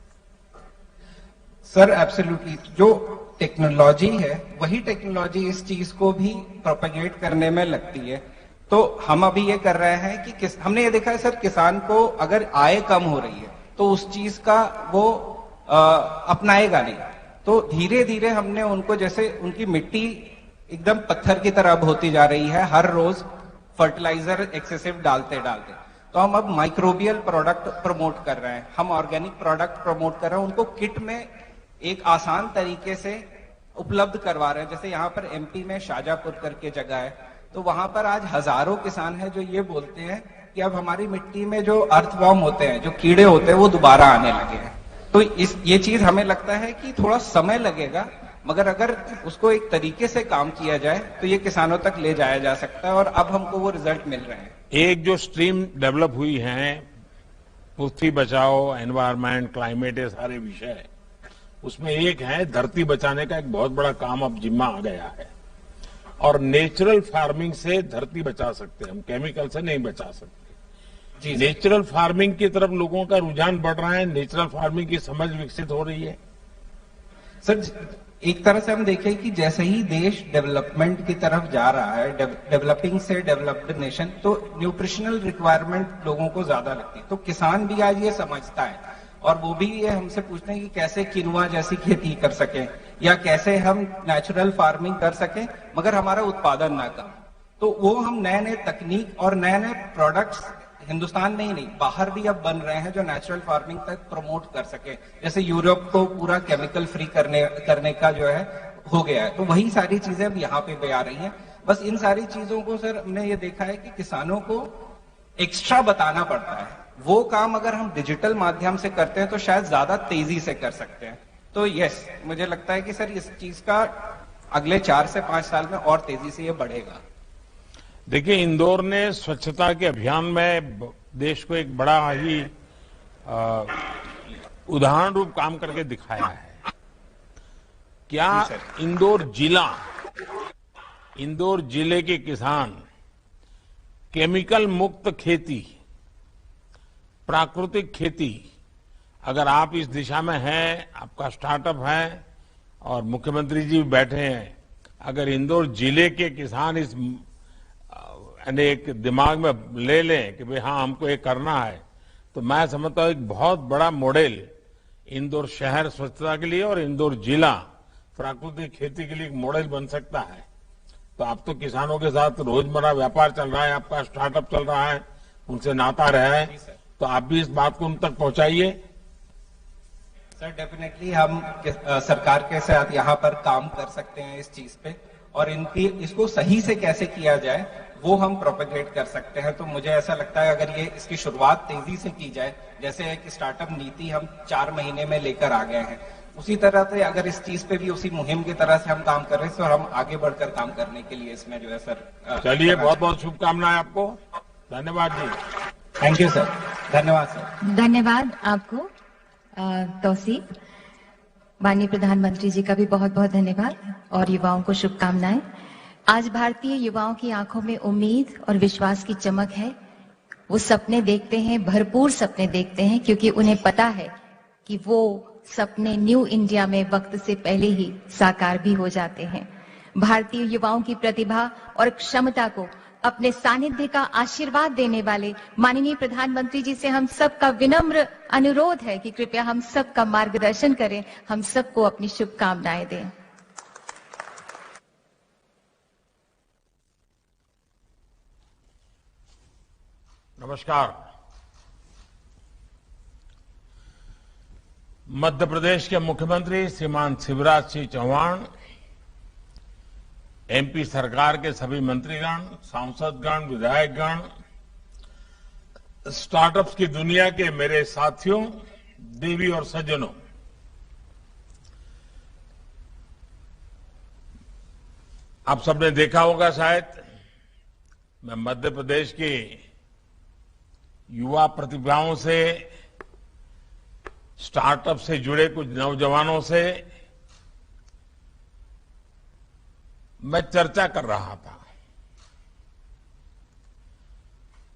सर एब्सोल्युटली, जो टेक्नोलॉजी है वही टेक्नोलॉजी इस चीज को भी प्रोपेगेट करने में लगती है। तो हम अभी ये कर रहे हैं कि हमने ये देखा है सर, किसान को अगर आय कम हो रही है तो उस चीज का वो अपनाएगा नहीं। तो धीरे धीरे हमने उनको, जैसे उनकी मिट्टी एकदम पत्थर की तरह अब होती जा रही है, हर रोज फर्टिलाइजर एक्सेसिव डालते डालते। तो हम अब माइक्रोबियल प्रोडक्ट प्रमोट कर रहे हैं, हम ऑर्गेनिक प्रोडक्ट प्रमोट कर रहे हैं, उनको किट में एक आसान तरीके से उपलब्ध करवा रहे हैं। जैसे यहाँ पर एमपी में शाजापुर करके जगह है, तो वहां पर आज हजारों किसान हैं जो ये बोलते हैं कि अब हमारी मिट्टी में जो अर्थवॉर्म होते हैं, जो कीड़े होते हैं, वो दोबारा आने लगे हैं। तो ये चीज हमें लगता है कि थोड़ा समय लगेगा, मगर अगर उसको एक तरीके से काम किया जाए तो ये किसानों तक ले जाया जा सकता है, और अब हमको वो रिजल्ट मिल रहे हैं। एक जो स्ट्रीम डेवलप हुई है, पृथ्वी बचाओ, एनवायरमेंट, क्लाइमेट, ये सारे विषय, उसमें एक है धरती बचाने का एक बहुत बड़ा काम अब जिम्मा आ गया है। और नेचुरल फार्मिंग से धरती बचा सकते हैं हम, केमिकल से नहीं बचा सकते। जी, नेचुरल फार्मिंग की तरफ लोगों का रुझान बढ़ रहा है, नेचुरल फार्मिंग की समझ विकसित हो रही है। सर, एक तरह से हम देखें कि जैसे ही देश डेवलपमेंट की तरफ जा रहा है, डेवलपिंग से डेवलप्ड नेशन, तो न्यूट्रिशनल रिक्वायरमेंट लोगों को ज्यादा लगती है। तो किसान भी आज ये समझता है, और वो भी ये हमसे पूछते हैं कि कैसे किनुआ जैसी खेती कर सकें, या कैसे हम नेचुरल फार्मिंग कर सकें मगर हमारा उत्पादन ना कम। तो वो हम नए नए तकनीक और नए नए प्रोडक्ट्स हिंदुस्तान में ही नहीं, बाहर भी अब बन रहे हैं जो नेचुरल फार्मिंग तक प्रमोट कर सके। जैसे यूरोप को पूरा केमिकल फ्री करने का जो है हो गया है, तो वही सारी चीजें अब यहाँ पे भी आ रही हैं। बस इन सारी चीजों को सर हमने ये देखा है कि किसानों को एक्स्ट्रा बताना पड़ता है। वो काम अगर हम डिजिटल माध्यम से करते हैं तो शायद ज्यादा तेजी से कर सकते हैं। तो यस, मुझे लगता है कि सर इस चीज का अगले 4 से 5 साल में और तेजी से ये बढ़ेगा। देखिए, इंदौर ने स्वच्छता के अभियान में देश को एक बड़ा ही उदाहरण रूप काम करके दिखाया है। क्या इंदौर जिले के किसान केमिकल मुक्त खेती, प्राकृतिक खेती, अगर आप इस दिशा में हैं, आपका स्टार्टअप है और मुख्यमंत्री जी बैठे हैं, अगर इंदौर जिले के किसान इस एक दिमाग में ले लें कि भाई हाँ हमको ये करना है, तो मैं समझता हूं एक बहुत बड़ा मॉडल इंदौर शहर स्वच्छता के लिए और इंदौर जिला प्राकृतिक खेती के लिए एक मॉडल बन सकता है। तो आप तो किसानों के साथ रोजमर्रा व्यापार चल रहा है, आपका स्टार्टअप चल रहा है, उनसे नाता रहा है, तो आप भी इस बात को उन तक पहुंचाइए। सर डेफिनेटली हम सरकार के साथ यहाँ पर काम कर सकते हैं इस चीज पे, और इसको सही से कैसे किया जाए वो हम प्रोपेगेट कर सकते हैं। तो मुझे ऐसा लगता है अगर ये इसकी शुरुआत तेजी से की जाए, जैसे एक स्टार्टअप नीति हम 4 महीने में लेकर आ गए हैं, उसी तरह से अगर इस चीज पे भी उसी मुहिम की तरह से हम काम कर रहे हैं, तो हम आगे बढ़कर काम करने के लिए इसमें जो है सर। चलिए, बहुत बहुत शुभकामनाएं आपको। धन्यवाद जी। Thank you sir. धन्यवाद सर। धन्यवाद आपको तौसीफ। माननीय प्रधानमंत्री जी का भी बहुत बहुत धन्यवाद और युवाओं को शुभकामनाएं। आज भारतीय युवाओं की आंखों में उम्मीद और विश्वास की चमक है। वो सपने देखते हैं, भरपूर सपने देखते हैं, क्योंकि उन्हें पता है कि वो सपने न्यू इंडिया में वक्त से पहले ही साकार भी हो जाते हैं। भारतीय युवाओं की प्रतिभा और क्षमता को अपने सानिध्य का आशीर्वाद देने वाले माननीय प्रधानमंत्री जी से हम सबका विनम्र अनुरोध है कि कृपया हम सबका मार्गदर्शन करें, हम सबको अपनी शुभकामनाएं दें। नमस्कार। मध्य प्रदेश के मुख्यमंत्री श्रीमान शिवराज सिंह चौहान, एमपी सरकार के सभी मंत्रीगण, सांसदगण, विधायकगण, स्टार्टअप्स की दुनिया के मेरे साथियों, देवी और सज्जनों, आप सबने देखा होगा शायद, मैं मध्य प्रदेश की युवा प्रतिभाओं से, स्टार्टअप से जुड़े कुछ नौजवानों से मैं चर्चा कर रहा था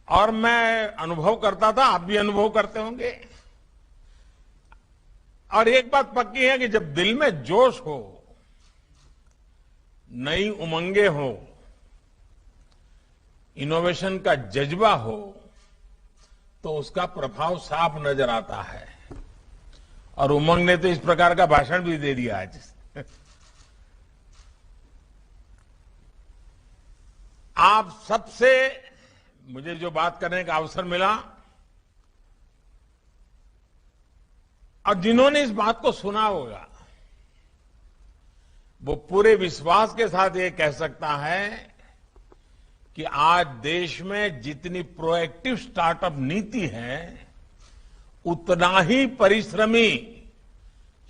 और मैं अनुभव करता था, आप भी अनुभव करते होंगे। और एक बात पक्की है कि जब दिल में जोश हो, नई उमंगे हो, इनोवेशन का जज्बा हो, तो उसका प्रभाव साफ नजर आता है। और उमंग ने तो इस प्रकार का भाषण भी दे दिया आज। आप सबसे मुझे जो बात करने का अवसर मिला और जिन्होंने इस बात को सुना होगा वो पूरे विश्वास के साथ ये कह सकता है कि आज देश में जितनी प्रोएक्टिव स्टार्टअप नीति है उतना ही परिश्रमी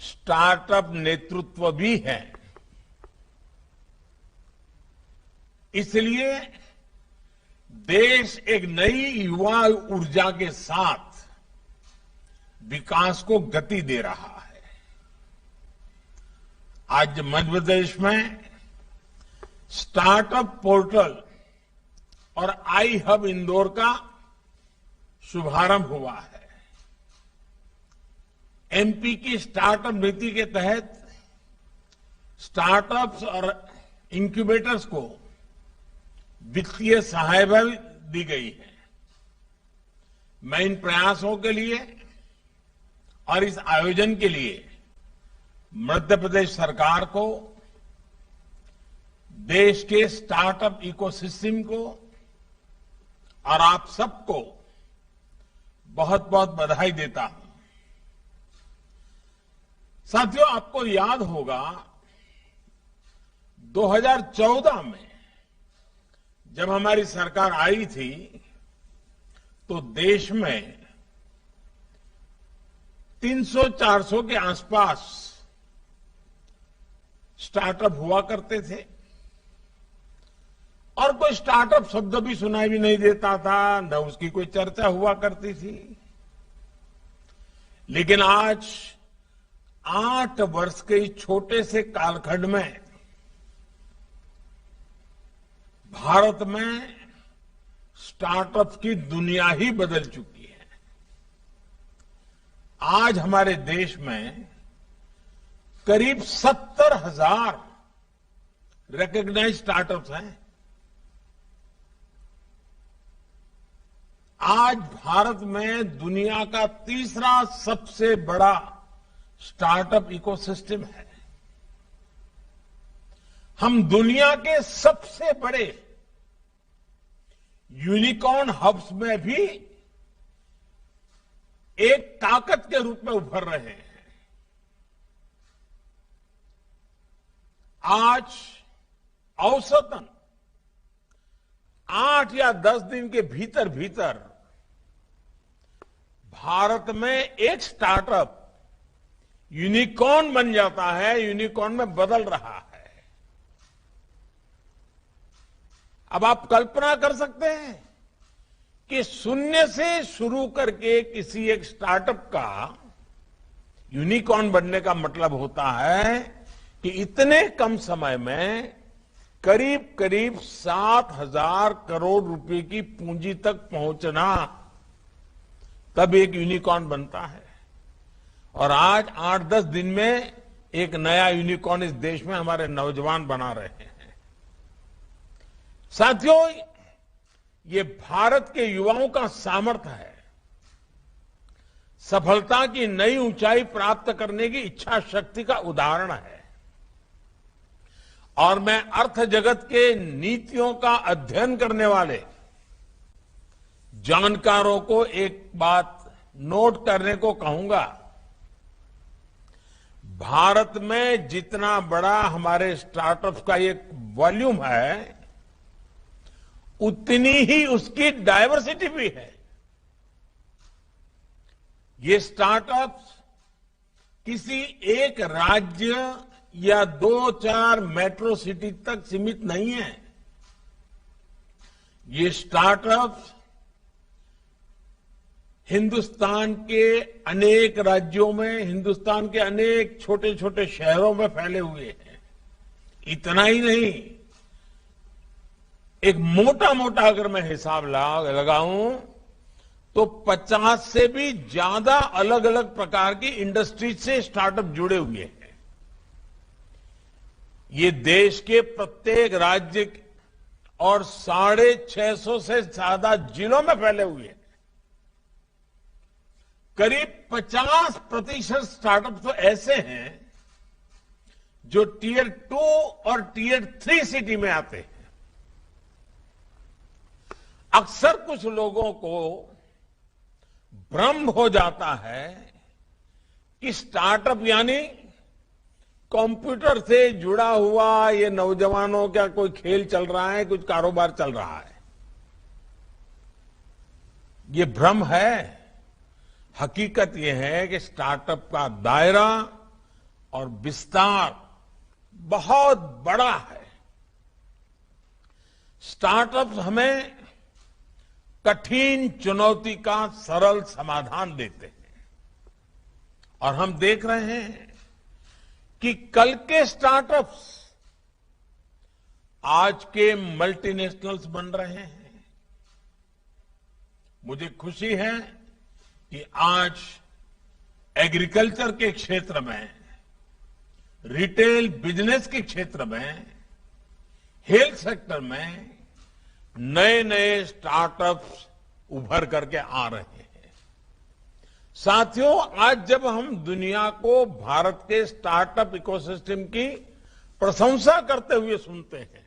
स्टार्टअप नेतृत्व भी है। इसलिए देश एक नई युवा ऊर्जा के साथ विकास को गति दे रहा है। आज मध्य प्रदेश में स्टार्टअप पोर्टल और आई हब इंदौर का शुभारंभ हुआ है। एमपी की स्टार्टअप नीति के तहत स्टार्टअप्स और इंक्यूबेटर्स को वित्तीय सहायता भी दी गई है। मैं इन प्रयासों के लिए और इस आयोजन के लिए मध्य प्रदेश सरकार को, देश के स्टार्टअप इकोसिस्टम को और आप सबको बहुत बहुत बधाई देता हूं। साथियों, आपको याद होगा 2014 में जब हमारी सरकार आई थी तो देश में 300-400 के आसपास स्टार्टअप हुआ करते थे और कोई स्टार्टअप शब्द भी सुनाई भी नहीं देता था, न उसकी कोई चर्चा हुआ करती थी। लेकिन आज 8 वर्ष के इस छोटे से कालखंड में भारत में स्टार्टअप की दुनिया ही बदल चुकी है। आज हमारे देश में करीब 70,000 रिकॉग्नाइज्ड स्टार्टअप्स हैं। आज भारत में दुनिया का तीसरा सबसे बड़ा स्टार्टअप इकोसिस्टम है। हम दुनिया के सबसे बड़े यूनिकॉर्न हब्स में भी एक ताकत के रूप में उभर रहे हैं। आज औसतन 8 या 10 दिन के भीतर भीतर भारत में एक स्टार्टअप यूनिकॉर्न बन जाता है, यूनिकॉर्न में बदल रहा है। अब आप कल्पना कर सकते हैं कि शून्य से शुरू करके किसी एक स्टार्टअप का यूनिकॉर्न बनने का मतलब होता है कि इतने कम समय में करीब करीब 7,000 करोड़ रुपए की पूंजी तक पहुंचना, तब एक यूनिकॉर्न बनता है। और आज 8-10 दिन में एक नया यूनिकॉर्न इस देश में हमारे नौजवान बना रहे हैं। साथियों, ये भारत के युवाओं का सामर्थ्य है, सफलता की नई ऊंचाई प्राप्त करने की इच्छा शक्ति का उदाहरण है। और मैं अर्थ जगत के नीतियों का अध्ययन करने वाले जानकारों को एक बात नोट करने को कहूंगा। भारत में जितना बड़ा हमारे स्टार्टअप का एक वॉल्यूम है, उतनी ही उसकी डायवर्सिटी भी है। ये स्टार्टअप्स किसी एक राज्य या 2-4 मेट्रो सिटी तक सीमित नहीं है। ये स्टार्टअप्स हिंदुस्तान के अनेक राज्यों में, हिंदुस्तान के अनेक छोटे छोटे शहरों में फैले हुए हैं। इतना ही नहीं, एक मोटा मोटा अगर मैं हिसाब लगाऊं तो 50 से भी ज्यादा अलग अलग प्रकार की इंडस्ट्रीज से स्टार्टअप जुड़े हुए हैं। ये देश के प्रत्येक राज्य और 650 से ज्यादा जिलों में फैले हुए हैं। करीब 50% स्टार्टअप तो ऐसे हैं जो टियर 2 और टियर 3 सिटी में आते हैं। अक्सर कुछ लोगों को भ्रम हो जाता है कि स्टार्टअप यानी कंप्यूटर से जुड़ा हुआ ये नौजवानों का कोई खेल चल रहा है, कुछ कारोबार चल रहा है। ये भ्रम है। हकीकत ये है कि स्टार्टअप का दायरा और विस्तार बहुत बड़ा है। स्टार्टअप्स हमें कठिन चुनौती का सरल समाधान देते हैं और हम देख रहे हैं कि कल के स्टार्टअप्स आज के मल्टीनेशनल्स बन रहे हैं। मुझे खुशी है कि आज एग्रीकल्चर के क्षेत्र में, रिटेल बिजनेस के क्षेत्र में, हेल्थ सेक्टर में नए नए स्टार्टअप्स उभर करके आ रहे हैं। साथियों, आज जब हम दुनिया को भारत के स्टार्टअप इकोसिस्टम की प्रशंसा करते हुए सुनते हैं,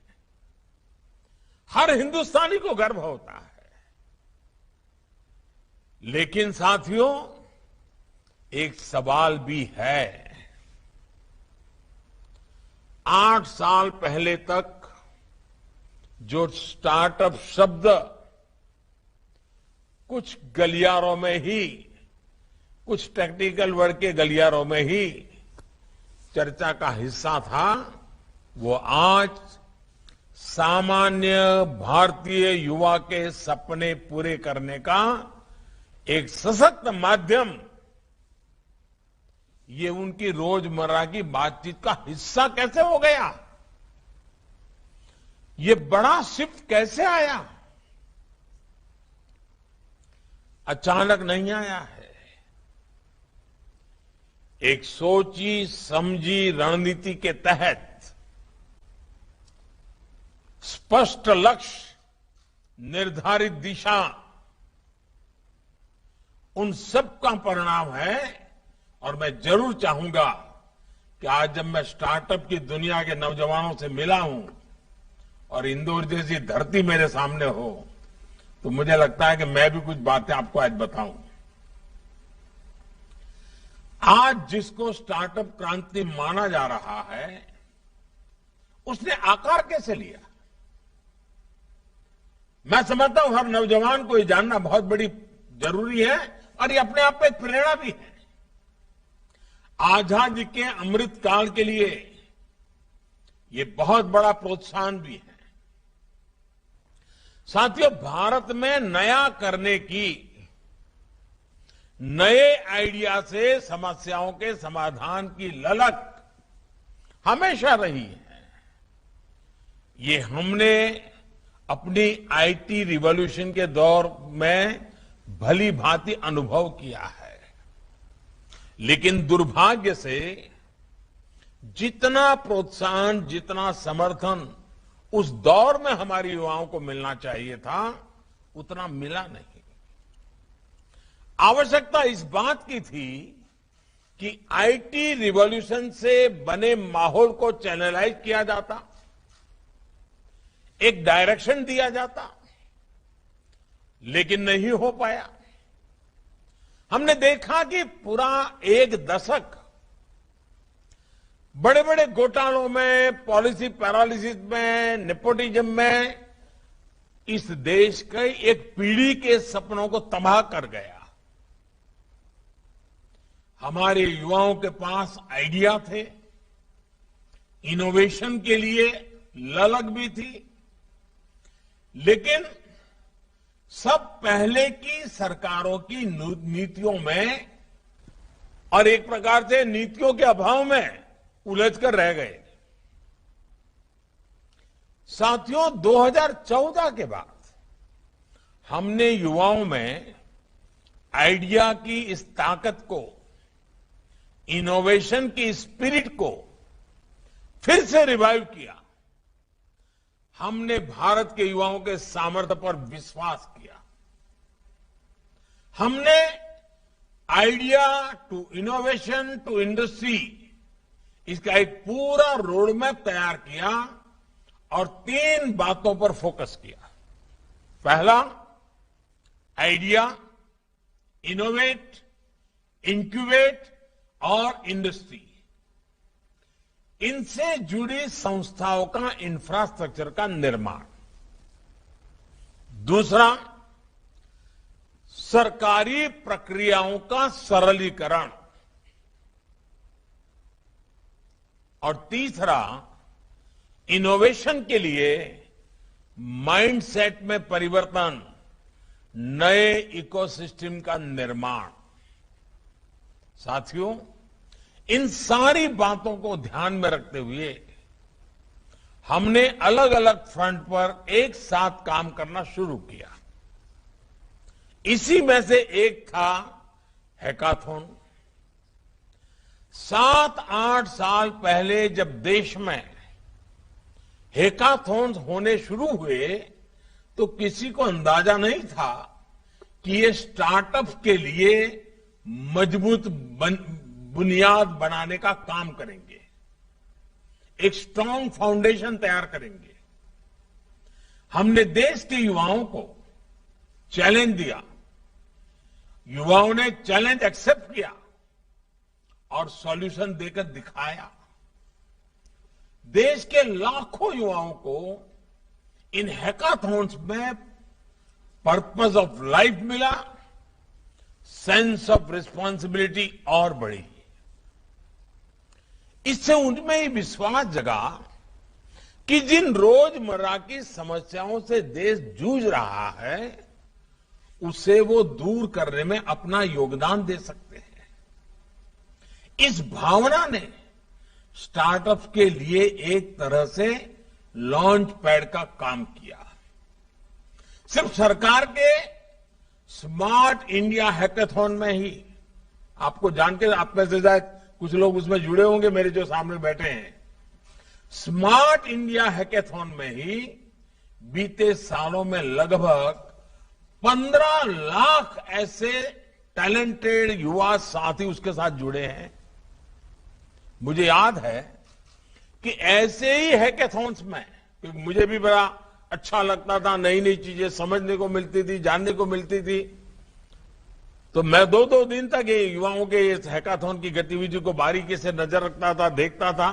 हर हिंदुस्तानी को गर्व होता है। लेकिन साथियों, एक सवाल भी है। 8 साल पहले तक जो स्टार्टअप शब्द कुछ गलियारों में ही, कुछ टेक्निकल वर्ड के गलियारों में ही चर्चा का हिस्सा था, वो आज सामान्य भारतीय युवा के सपने पूरे करने का एक सशक्त माध्यम, ये उनकी रोजमर्रा की बातचीत का हिस्सा कैसे हो गया? ये बड़ा शिफ्ट कैसे आया? अचानक नहीं आया है। एक सोची समझी रणनीति के तहत स्पष्ट लक्ष्य, निर्धारित दिशा, उन सब का परिणाम है। और मैं जरूर चाहूंगा कि आज जब मैं स्टार्टअप की दुनिया के नौजवानों से मिला हूं और इंदौर जैसी धरती मेरे सामने हो, तो मुझे लगता है कि मैं भी कुछ बातें आपको आज बताऊं। आज जिसको स्टार्टअप क्रांति माना जा रहा है, उसने आकार कैसे लिया? मैं समझता हूं हर नौजवान को ये जानना बहुत बड़ी जरूरी है और ये अपने आप में एक प्रेरणा भी है। आजादी के अमृत काल के लिए ये बहुत बड़ा प्रोत्साहन भी है। साथियों, भारत में नया करने की, नए आइडिया से समस्याओं के समाधान की ललक हमेशा रही है। ये हमने अपनी आईटी रिवॉल्यूशन के दौर में भली भांति अनुभव किया है। लेकिन दुर्भाग्य से जितना प्रोत्साहन, जितना समर्थन उस दौर में हमारे युवाओं को मिलना चाहिए था, उतना मिला नहीं। आवश्यकता इस बात की थी कि आईटी रिवॉल्यूशन से बने माहौल को चैनलाइज किया जाता, एक डायरेक्शन दिया जाता, लेकिन नहीं हो पाया। हमने देखा कि पूरा एक दशक बड़े बड़े घोटालों में, पॉलिसी पैरालिसिस में, नेपोटिज्म में इस देश के एक पीढ़ी के सपनों को तबाह कर गया। हमारे युवाओं के पास आइडिया थे, इनोवेशन के लिए ललक भी थी, लेकिन सब पहले की सरकारों की नीतियों में और एक प्रकार से नीतियों के अभाव में उलझकर रह गए। साथियों, 2014 के बाद हमने युवाओं में आइडिया की इस ताकत को, इनोवेशन की स्पिरिट को फिर से रिवाइव किया। हमने भारत के युवाओं के सामर्थ्य पर विश्वास किया। हमने idea to innovation to industry, इसका एक पूरा रोड मैप तैयार किया और 3 बातों पर फोकस किया। पहला, आइडिया, इनोवेट, इंक्यूबेट और इंडस्ट्री, इनसे जुड़ी संस्थाओं का इंफ्रास्ट्रक्चर का निर्माण। दूसरा, सरकारी प्रक्रियाओं का सरलीकरण। और तीसरा, इनोवेशन के लिए माइंडसेट में परिवर्तन, नए इकोसिस्टम का निर्माण। साथियों, इन सारी बातों को ध्यान में रखते हुए हमने अलग अलग फ्रंट पर एक साथ काम करना शुरू किया। इसी में से एक था हैकाथॉन। 7-8 साल पहले जब देश में हैकाथॉन होने शुरू हुए तो किसी को अंदाजा नहीं था कि ये स्टार्टअप के लिए मजबूत बुनियाद बनाने का काम करेंगे, एक स्ट्रांग फाउंडेशन तैयार करेंगे। हमने देश के युवाओं को चैलेंज दिया, युवाओं ने चैलेंज एक्सेप्ट किया और सॉल्यूशन देकर दिखाया। देश के लाखों युवाओं को इन हैकाथॉन्स में पर्पस ऑफ लाइफ मिला, सेंस ऑफ रिस्पॉन्सिबिलिटी और बढ़ी। इससे उनमें ये विश्वास जगा कि जिन रोजमर्रा की समस्याओं से देश जूझ रहा है उसे वो दूर करने में अपना योगदान दे सकते हैं। इस भावना ने स्टार्टअप के लिए एक तरह से लॉन्च पैड का काम किया। सिर्फ सरकार के स्मार्ट इंडिया हैकाथॉन में ही, आपको जानकर आप में से शायद कुछ लोग उसमें जुड़े होंगे मेरे जो सामने बैठे हैं, स्मार्ट इंडिया हैकाथॉन में ही बीते सालों में लगभग 15 लाख ऐसे टैलेंटेड युवा साथी उसके साथ जुड़े हैं। मुझे याद है कि ऐसे ही हैकाथॉन्स में, क्योंकि मुझे भी बड़ा अच्छा लगता था, नई नई चीजें समझने को मिलती थी, जानने को मिलती थी, तो मैं 2-2 दिन तक ये युवाओं के इस हैकाथॉन की गतिविधि को बारीकी से नजर रखता था, देखता था।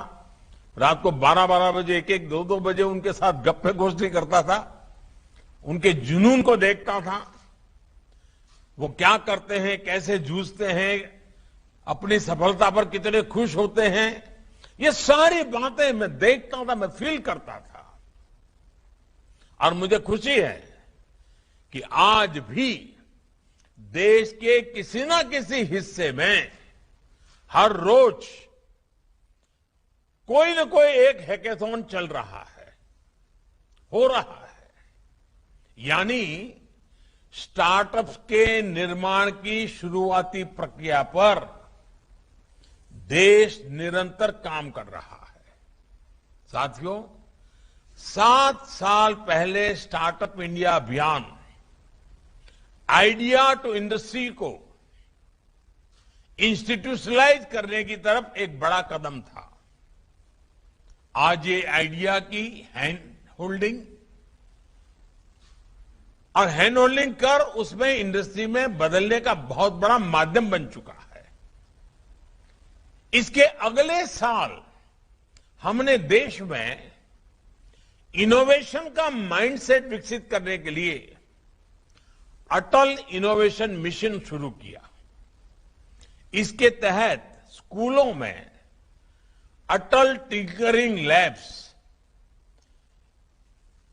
रात को 12-12 बजे, 1-1, 2-2 बजे उनके साथ गप्पे गोष्ठी करता था, उनके जुनून को देखता था, वो क्या करते हैं, कैसे जूझते हैं, अपनी सफलता पर कितने खुश होते हैं, ये सारी बातें मैं देखता था, मैं फील करता था। और मुझे खुशी है कि आज भी देश के किसी न किसी हिस्से में हर रोज कोई न कोई एक हैकाथॉन चल रहा है, हो रहा है। यानी स्टार्टअप्स के निर्माण की शुरुआती प्रक्रिया पर देश निरंतर काम कर रहा है। साथियों, 7 साल पहले स्टार्टअप इंडिया अभियान आइडिया टू इंडस्ट्री को इंस्टीट्यूशनलाइज करने की तरफ एक बड़ा कदम था। आज ये आइडिया की हैंड होल्डिंग और हैंड होल्डिंग कर उसमें इंडस्ट्री में बदलने का बहुत बड़ा माध्यम बन चुका है। इसके अगले साल हमने देश में इनोवेशन का माइंडसेट विकसित करने के लिए अटल इनोवेशन मिशन शुरू किया। इसके तहत स्कूलों में अटल टिंकरिंग लैब्स,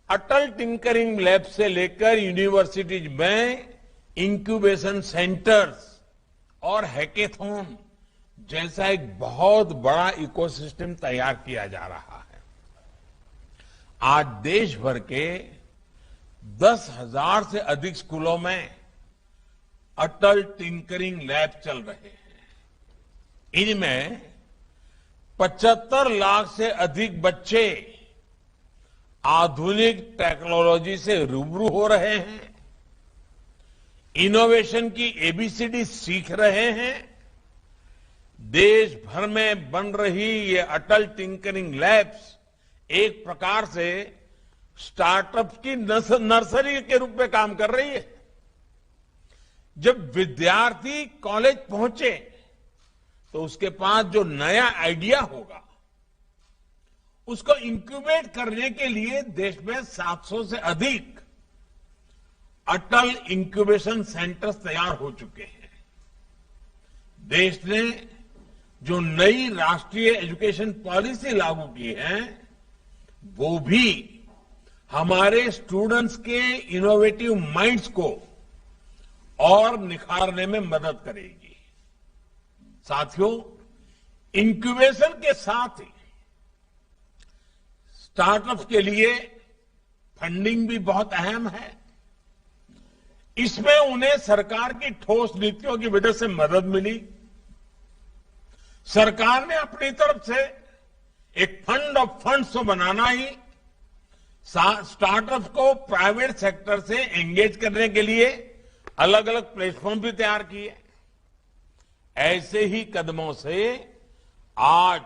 अटल टिंकरिंग लैब से लेकर यूनिवर्सिटीज में इंक्यूबेशन सेंटर्स और हैकाथॉन जैसा एक बहुत बड़ा इकोसिस्टम तैयार किया जा रहा है। आज देश भर के 10,000 से अधिक स्कूलों में अटल टिंकरिंग लैब चल रहे हैं। इनमें 75 लाख से अधिक बच्चे आधुनिक टेक्नोलॉजी से रूबरू हो रहे हैं, इनोवेशन की एबीसीडी सीख रहे हैं। देश भर में बन रही ये अटल टिंकरिंग लैब्स एक प्रकार से स्टार्टअप की नर्सरी के रूप में काम कर रही है। जब विद्यार्थी कॉलेज पहुंचे तो उसके पास जो नया आइडिया होगा उसको इंक्यूबेट करने के लिए देश में 700 से अधिक अटल इंक्यूबेशन सेंटर्स तैयार हो चुके हैं। देश ने जो नई राष्ट्रीय एजुकेशन पॉलिसी लागू की है वो भी हमारे स्टूडेंट्स के इनोवेटिव माइंड्स को और निखारने में मदद करेगी। साथियों, इंक्यूबेशन के साथ ही स्टार्टअप्स के लिए फंडिंग भी बहुत अहम है। इसमें उन्हें सरकार की ठोस नीतियों की वजह से मदद मिली। सरकार ने अपनी तरफ से एक फंड ऑफ फंड्स तो बनाना ही, स्टार्टअप्स को प्राइवेट सेक्टर से एंगेज करने के लिए अलग अलग प्लेटफॉर्म भी तैयार किए। ऐसे ही कदमों से आज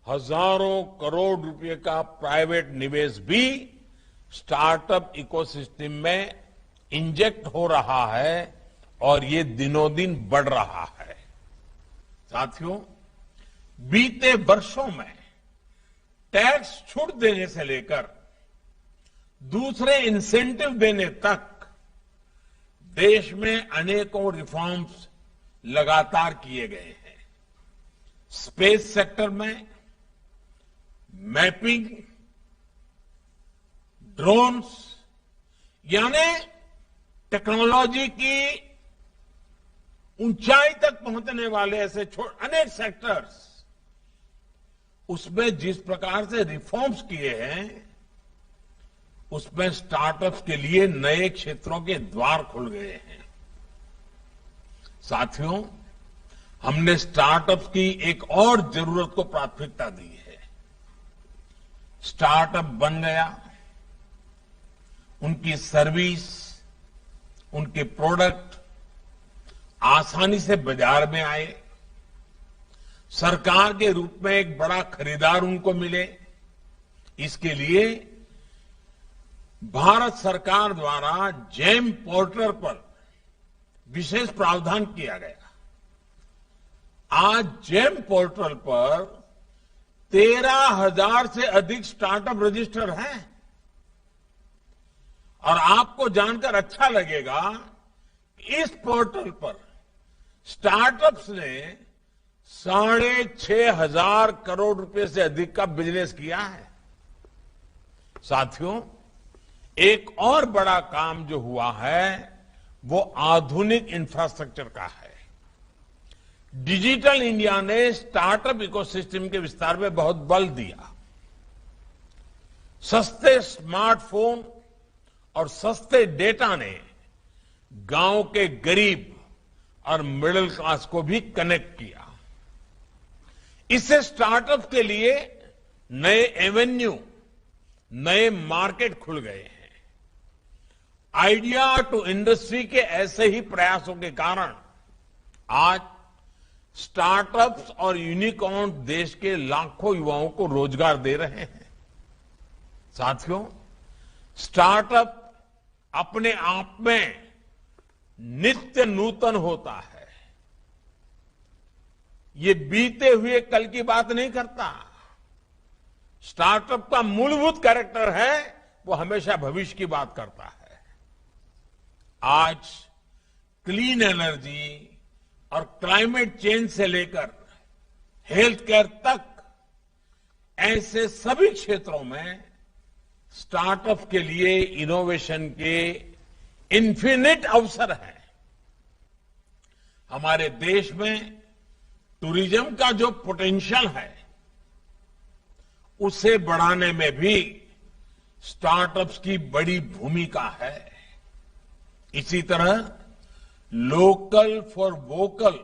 हजारों करोड़ रुपए का प्राइवेट निवेश भी स्टार्टअप इकोसिस्टम में इंजेक्ट हो रहा है और ये दिनों दिन बढ़ रहा है। साथियों, बीते वर्षों में टैक्स छूट देने से लेकर दूसरे इंसेंटिव देने तक देश में अनेकों रिफॉर्म्स लगातार किए गए हैं। स्पेस सेक्टर में मैपिंग, ड्रोन्स, यानी टेक्नोलॉजी की ऊंचाई तक पहुंचने वाले ऐसे अनेक सेक्टर्स, उसमें जिस प्रकार से रिफॉर्म्स किए हैं उसमें स्टार्टअप्स के लिए नए क्षेत्रों के द्वार खुल गए हैं। साथियों, हमने स्टार्टअप्स की एक और जरूरत को प्राथमिकता दी है। स्टार्टअप बन गया, उनकी सर्विस, उनके प्रोडक्ट आसानी से बाजार में आए, सरकार के रूप में एक बड़ा खरीदार उनको मिले। इसके लिए भारत सरकार द्वारा जेम पोर्टल पर विशेष प्रावधान किया गया। आज जेम पोर्टल पर 13,000 से अधिक स्टार्टअप रजिस्टर हैं और आपको जानकर अच्छा लगेगा कि इस पोर्टल पर स्टार्टअप्स ने 6,500 करोड़ रुपए से अधिक का बिजनेस किया है। साथियों, एक और बड़ा काम जो हुआ है वो आधुनिक इंफ्रास्ट्रक्चर का है। डिजिटल इंडिया ने स्टार्टअप इकोसिस्टम के विस्तार में बहुत बल दिया। सस्ते स्मार्टफोन और सस्ते डेटा ने गांव के गरीब और मिडिल क्लास को भी कनेक्ट किया। इससे स्टार्टअप के लिए नए एवेन्यू, नए मार्केट खुल गए हैं। आइडिया टू इंडस्ट्री के ऐसे ही प्रयासों के कारण आज स्टार्टअप्स और यूनिकॉर्न देश के लाखों युवाओं को रोजगार दे रहे हैं। साथियों, स्टार्टअप अपने आप में नित्य नूतन होता है। ये बीते हुए कल की बात नहीं करता। स्टार्टअप का मूलभूत कैरेक्टर है वो हमेशा भविष्य की बात करता है। आज क्लीन एनर्जी और क्लाइमेट चेंज से लेकर हेल्थ केयर तक ऐसे सभी क्षेत्रों में स्टार्टअप के लिए इनोवेशन के इन्फिनिट अवसर हैं। हमारे देश में टूरिज्म का जो पोटेंशियल है उसे बढ़ाने में भी स्टार्टअप्स की बड़ी भूमिका है। इसी तरह local for vocal,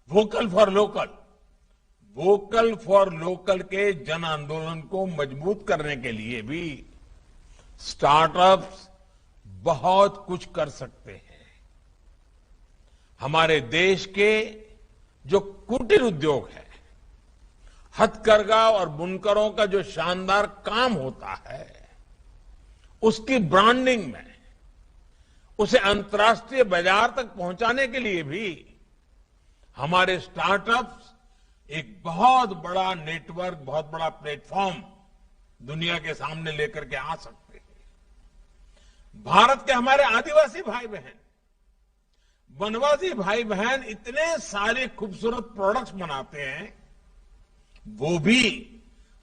vocal for local, vocal for local के जन आंदोलन को मजबूत करने के लिए भी स्टार्टअप्स बहुत कुछ कर सकते हैं। हमारे देश के जो कुटीर उद्योग है, हथकरघा और बुनकरों का जो शानदार काम होता है, उसकी ब्रांडिंग में, उसे अंतर्राष्ट्रीय बाजार तक पहुंचाने के लिए भी हमारे स्टार्टअप्स एक बहुत बड़ा नेटवर्क, बहुत बड़ा प्लेटफॉर्म दुनिया के सामने लेकर के आ सकते हैं। भारत के हमारे आदिवासी भाई बहन, वनवासी भाई बहन इतने सारे खूबसूरत प्रोडक्ट्स बनाते हैं, वो भी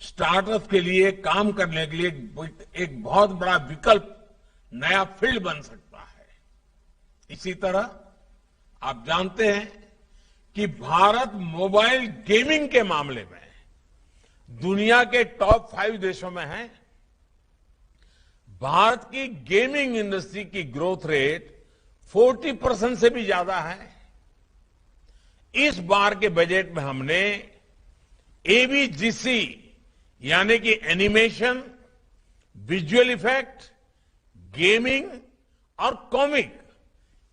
स्टार्टअप के लिए काम करने के लिए एक बहुत बड़ा विकल्प, नया फील्ड बन सकता है। इसी तरह आप जानते हैं कि भारत मोबाइल गेमिंग के मामले में दुनिया के टॉप 5 देशों में है। भारत की गेमिंग इंडस्ट्री की ग्रोथ रेट 40% से भी ज्यादा है। इस बार के बजट में हमने एवीजीसी यानी कि एनिमेशन, विजुअल इफेक्ट, गेमिंग और कॉमिक,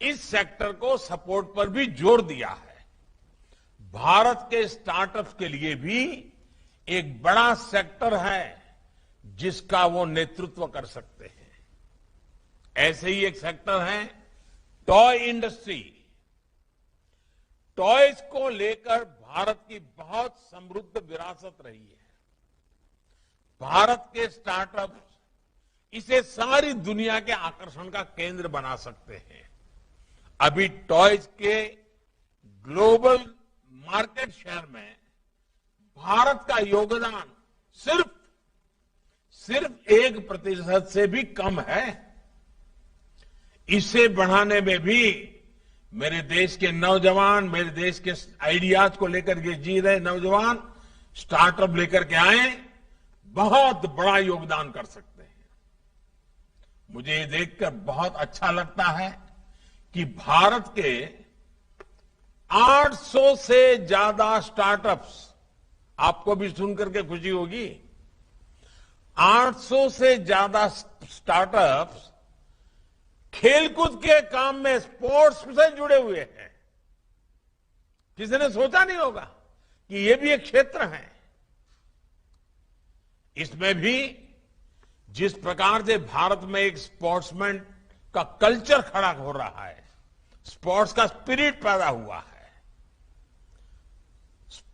इस सेक्टर को सपोर्ट पर भी जोर दिया है। भारत के स्टार्टअप्स के लिए भी एक बड़ा सेक्टर है जिसका वो नेतृत्व कर सकते हैं। ऐसे ही एक सेक्टर है टॉय इंडस्ट्री। टॉयज को लेकर भारत की बहुत समृद्ध विरासत रही है। भारत के स्टार्टअप्स इसे सारी दुनिया के आकर्षण का केंद्र बना सकते हैं। अभी टॉयज के ग्लोबल मार्केट शेयर में भारत का योगदान सिर्फ 1% से भी कम है। इसे बढ़ाने में भी मेरे देश के नौजवान, मेरे देश के आइडियाज को लेकर के जी रहे नौजवान स्टार्टअप लेकर के आए, बहुत बड़ा योगदान कर सकते हैं। मुझे ये देखकर बहुत अच्छा लगता है कि भारत के 800 से ज्यादा स्टार्टअप्स, आपको भी सुनकर के खुशी होगी, 800 से ज्यादा स्टार्टअप्स खेलकूद के काम में, स्पोर्ट्स से जुड़े हुए हैं। किसी ने सोचा नहीं होगा कि ये भी एक क्षेत्र है। इसमें भी जिस प्रकार से भारत में एक स्पोर्ट्समैन का कल्चर खड़ा हो रहा है, स्पोर्ट्स का स्पिरिट पैदा हुआ है,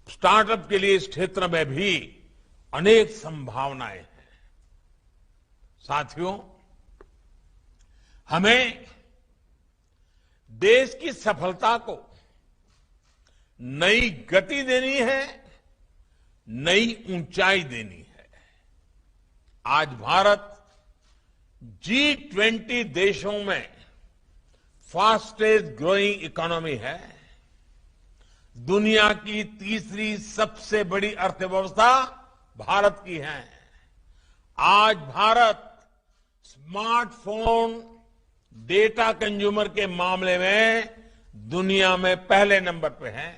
स्टार्टअप के लिए इस क्षेत्र में भी अनेक संभावनाएं हैं। साथियों, हमें देश की सफलता को नई गति देनी है, नई ऊंचाई देनी है। आज भारत G20 देशों में फास्टेस्ट ग्रोइंग इकोनॉमी है। दुनिया की तीसरी सबसे बड़ी अर्थव्यवस्था भारत की है। आज भारत स्मार्टफोन डेटा कंज्यूमर के मामले में दुनिया में पहले नंबर पे है।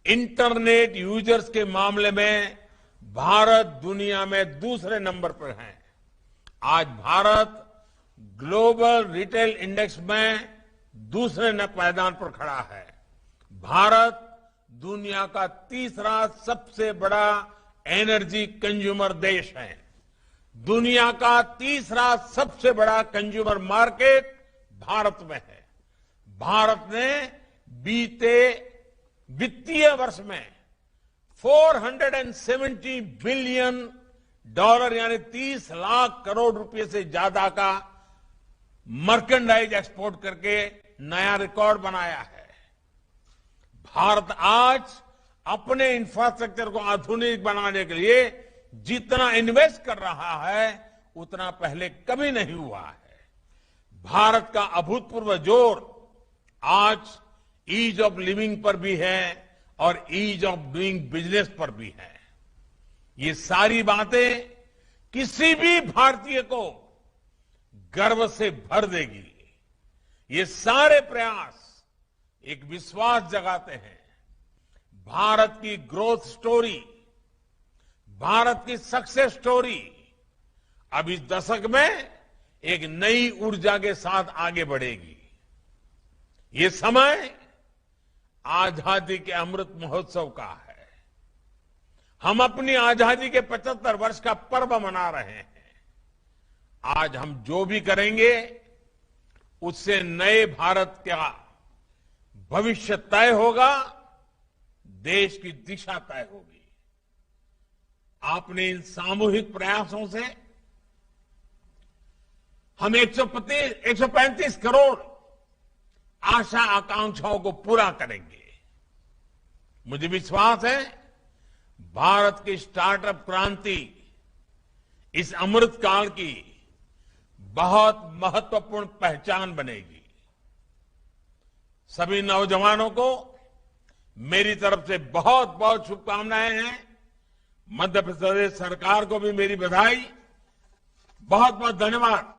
इंटरनेट यूजर्स के मामले में भारत दुनिया में दूसरे नंबर पर है। आज भारत ग्लोबल रिटेल इंडेक्स में दूसरे पायदान पर खड़ा है। भारत दुनिया का तीसरा सबसे बड़ा एनर्जी कंज्यूमर देश है। दुनिया का तीसरा सबसे बड़ा कंज्यूमर मार्केट भारत में है। भारत ने बीते वित्तीय वर्ष में $470 बिलियन यानी 30 लाख करोड़ रुपए से ज्यादा का मर्केंडाइज एक्सपोर्ट करके नया रिकॉर्ड बनाया है। भारत आज अपने इंफ्रास्ट्रक्चर को आधुनिक बनाने के लिए जितना इन्वेस्ट कर रहा है उतना पहले कभी नहीं हुआ है। भारत का अभूतपूर्व जोर आज ईज ऑफ लिविंग पर भी है और ईज ऑफ डूइंग बिजनेस पर भी है। ये सारी बातें किसी भी भारतीय को गर्व से भर देगी। ये सारे प्रयास एक विश्वास जगाते हैं। भारत की ग्रोथ स्टोरी, भारत की सक्सेस स्टोरी अब इस दशक में एक नई ऊर्जा के साथ आगे बढ़ेगी। ये समय आजादी के अमृत महोत्सव का है। हम अपनी आजादी के 75 वर्ष का पर्व मना रहे हैं। आज हम जो भी करेंगे उससे नए भारत का भविष्य तय होगा, देश की दिशा तय होगी। आपने इन सामूहिक प्रयासों से हम 135 करोड़ आशा आकांक्षाओं को पूरा करेंगे। मुझे विश्वास है भारत की स्टार्टअप क्रांति इस अमृत काल की बहुत महत्वपूर्ण पहचान बनेगी। सभी नौजवानों को मेरी तरफ से बहुत बहुत शुभकामनाएं हैं। मध्य प्रदेश सरकार को भी मेरी बधाई। बहुत बहुत धन्यवाद।